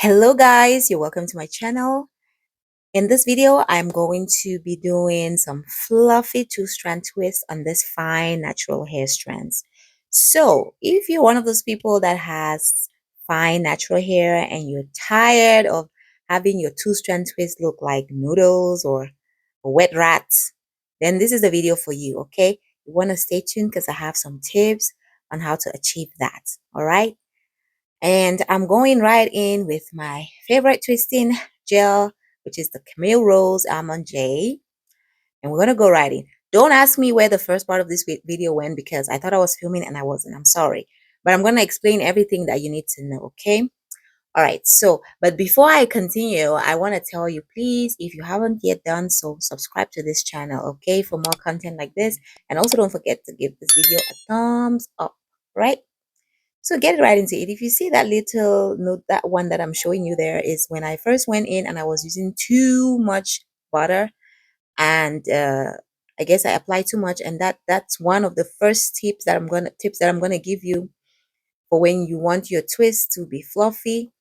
Hello guys, you're welcome to my channel. In this video, I'm going to be doing some fluffy two-strand twists on this fine natural hair strands. So if you're one of those people that has fine natural hair and you're tired of having your two-strand twist look like noodles or wet rats, then this is the video for you, okay? You want to stay tuned because I have some tips on how to achieve that, all right? And I'm going right in with my favorite twisting gel, which is the Camille Rose Almond J. And we're going to go right in. Don't ask me where the first part of this video went because I thought I was filming and I wasn't. I'm sorry. But I'm going to explain everything that you need to know, okay? All right. So, but before I continue, I want to tell you, please, if you haven't yet done so, subscribe to this channel, okay? For more content like this. And also don't forget to give this video a thumbs up, right? So get right into it. If you see that little note, that one that I'm showing you there is when I first went in and I was using too much butter and I guess I applied too much, and that's one of the first tips that I'm gonna give you for when you want your twist to be fluffy.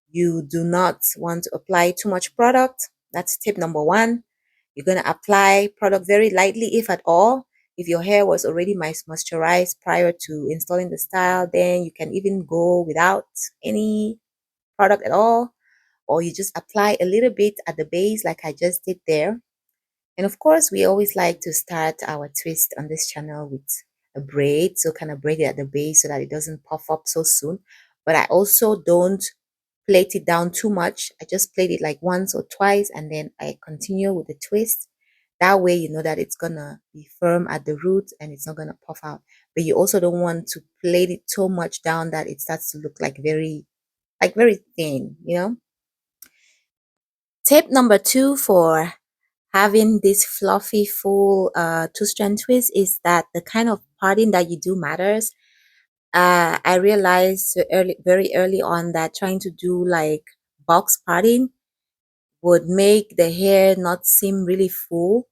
You do not want to apply too much product. That's tip number one. You're going to apply product very lightly, if at all. If your hair was already moisturized prior to installing the style, then you can even go without any product at all. Or you just apply a little bit at the base like I just did there. And of course, we always like to start our twist on this channel with a braid. So kind of braid it at the base so that it doesn't puff up so soon. But I also don't plait it down too much. I just plait it like once or twice and then I continue with the twist. That way you know that it's gonna be firm at the root and it's not gonna puff out. But you also don't want to plait it so much down that it starts to look like very thin, you know. Tip number two for having this fluffy full two-strand twist is that the kind of parting that you do matters. I realized very early on that trying to do like box parting would make the hair not seem really full.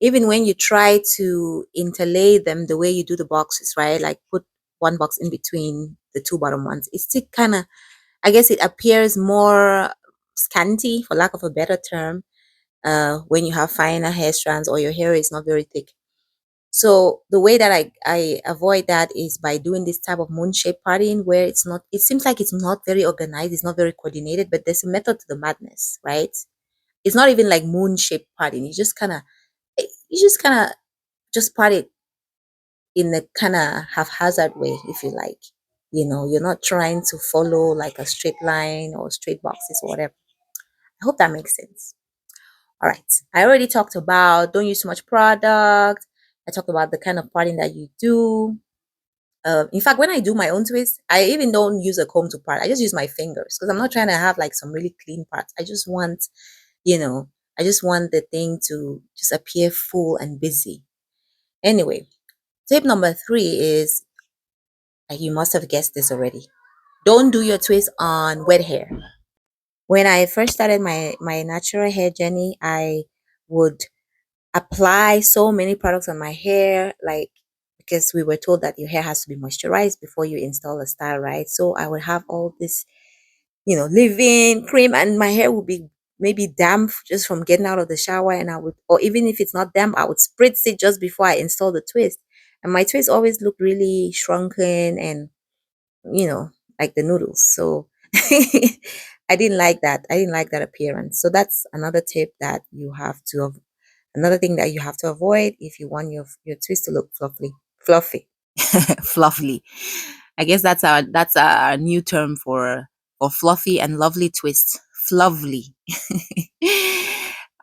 Even when you try to interlay them the way you do the boxes, right? Like put one box in between the two bottom ones. It's still kind of, I guess it appears more scanty, for lack of a better term, when you have finer hair strands or your hair is not very thick. So the way that I avoid that is by doing this type of moon shape parting where it seems like it's not very organized, it's not very coordinated, but there's a method to the madness, right? It's not even like moon shape parting. You just kind of just part it in a kind of haphazard way, if you like. You know, you're not trying to follow like a straight line or straight boxes or whatever. I hope that makes sense. All right. I already talked about don't use too much product. I talked about the kind of parting that you do. In fact, when I do my own twist, I even don't use a comb to part. I just use my fingers because I'm not trying to have like some really clean parts. You know, I just want the thing to just appear full and busy. Anyway, tip number three is, you must have guessed this already. Don't do your twist on wet hair. When I first started my natural hair journey, I would apply so many products on my hair, like because we were told that your hair has to be moisturized before you install a style, right? So I would have all this, leave-in cream, and my hair would be maybe damp just from getting out of the shower, and or even if it's not damp, I would spritz it just before I install the twist. And my twist always looked really shrunken and, you know, like the noodles. So I didn't like that. I didn't like that appearance. So that's another tip that you have to another thing that you have to avoid if you want your twist to look fluffy, fluffy. I guess that's our new term for fluffy and lovely twists. Fluffy.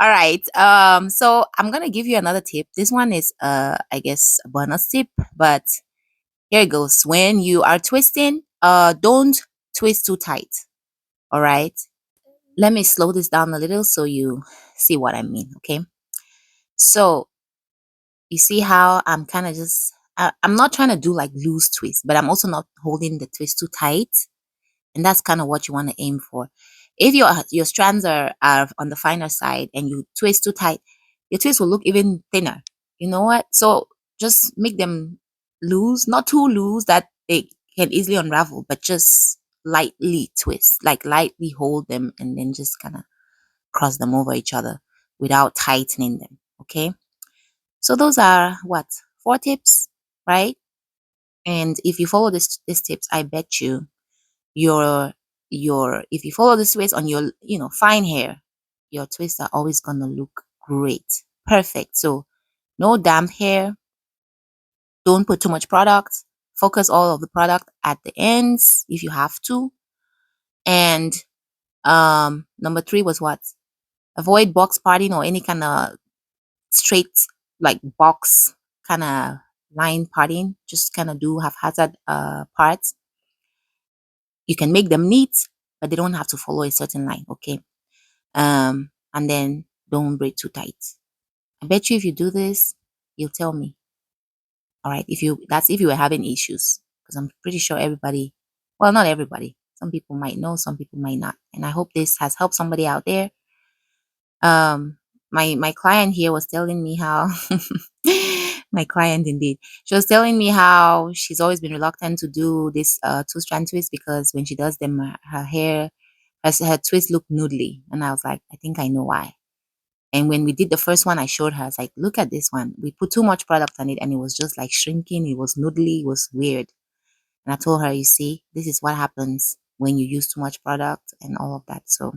All right. So I'm gonna give you another tip. This one is I guess a bonus tip, but here it goes. When you are twisting, don't twist too tight. All right. Let me slow this down a little so you see what I mean. Okay. So you see how I'm kind of I'm not trying to do like loose twist, but I'm also not holding the twist too tight. And that's kind of what you want to aim for. If your strands are on the finer side and you twist too tight, your twist will look even thinner. You know what? So just make them loose, not too loose that they can easily unravel, but just lightly twist, like lightly hold them and then just kind of cross them over each other without tightening them. Okay. So those are what, 4 tips, right? And if you follow these tips, I bet you your if you follow this twist on your fine hair, your twists are always gonna look great, perfect. So no damp hair. Don't put too much product. Focus all of the product at the ends if you have to. And number 3 was what? Avoid box parting or any kind of straight, like box kind of line parting. Just kind of do haphazard parts. You can make them neat, but they don't have to follow a certain line. Okay. And then don't braid too tight. I bet you if you do this, you'll tell me. All right. If you were having issues, because I'm pretty sure everybody, well, not everybody, some people might know, some people might not. And I hope this has helped somebody out there. My client here was telling me how my client indeed, she was telling me how she's always been reluctant to do this 2-strand twist because when she does them, her hair, her twist look noodly. And I was like, I think I know why. And when we did the first one, I showed her, I was like, look at this one. We put too much product on it and it was just like shrinking. It was noodly. It was weird. And I told her, you see, this is what happens when you use too much product and all of that. So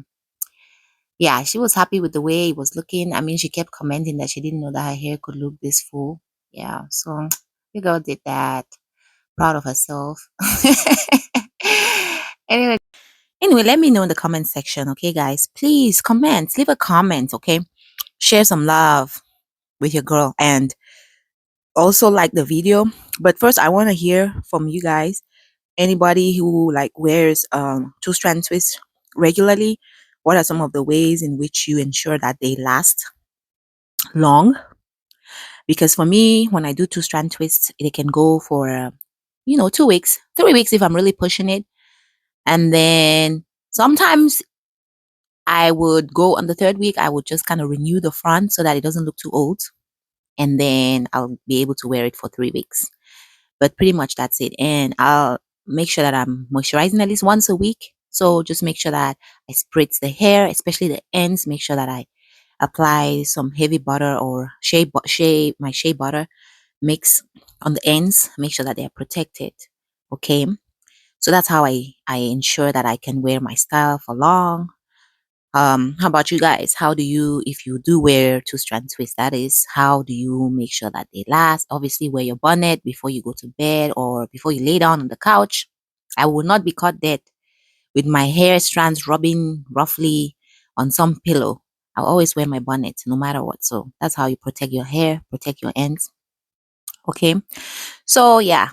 yeah, she was happy with the way it was looking. I mean, she kept commenting that she didn't know that her hair could look this full. Yeah, so the girl did that. Proud of herself. anyway, anyway, let me know in the comment section, okay, guys? Please comment, leave a comment, okay? Share some love with your girl and also like the video. But first, I want to hear from you guys. Anybody who like wears 2-strand twist regularly, what are some of the ways in which you ensure that they last long? Because for me, when I do 2-strand twists, it can go for 2 weeks, 3 weeks if I'm really pushing it. And then sometimes I would go on the 3rd week, I would just kind of renew the front so that it doesn't look too old. And then I'll be able to wear it for 3 weeks. But pretty much that's it. And I'll make sure that I'm moisturizing at least once a week. So just make sure that I spritz the hair, especially the ends. Make sure that I apply some heavy butter or my shea butter mix on the ends. Make sure that they are protected. Okay. So that's how I ensure that I can wear my style for long. How about you guys? How do you, if you do wear 2-strand twist, that is, how do you make sure that they last? Obviously, wear your bonnet before you go to bed or before you lay down on the couch. I will not be caught dead with my hair strands rubbing roughly on some pillow. I'll always wear my bonnet no matter what. So that's how you protect your hair, protect your ends. Okay. So yeah,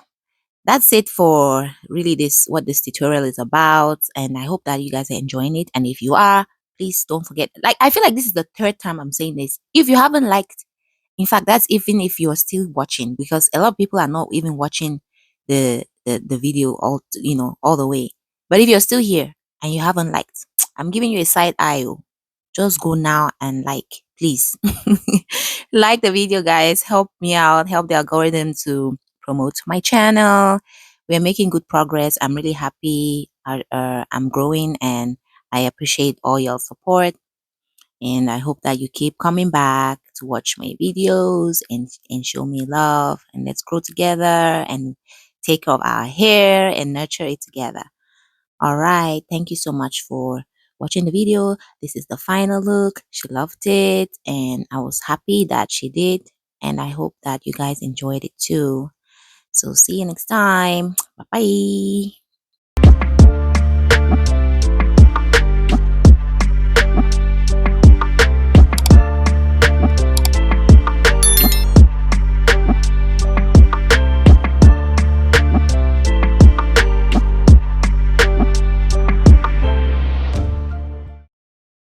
that's it for really what this tutorial is about, and I hope that you guys are enjoying it. And if you are, please don't forget, like, I feel like this is the 3rd time I'm saying this. If you haven't liked, in fact, that's even if you're still watching, because a lot of people are not even watching the video all the way. But if you're still here and you haven't liked, I'm giving you a side eye. Just go now and like, please. Like the video, guys. Help me out, help the algorithm to promote my channel. We're making good progress. I'm really happy. I'm growing and I appreciate all your support. And I hope that you keep coming back to watch my videos and show me love. And let's grow together and take care of our hair and nurture it together. All right. Thank you so much for watching the video. This is the final look. She loved it and I was happy that she did. And I hope that you guys enjoyed it too. So see you next time. Bye bye.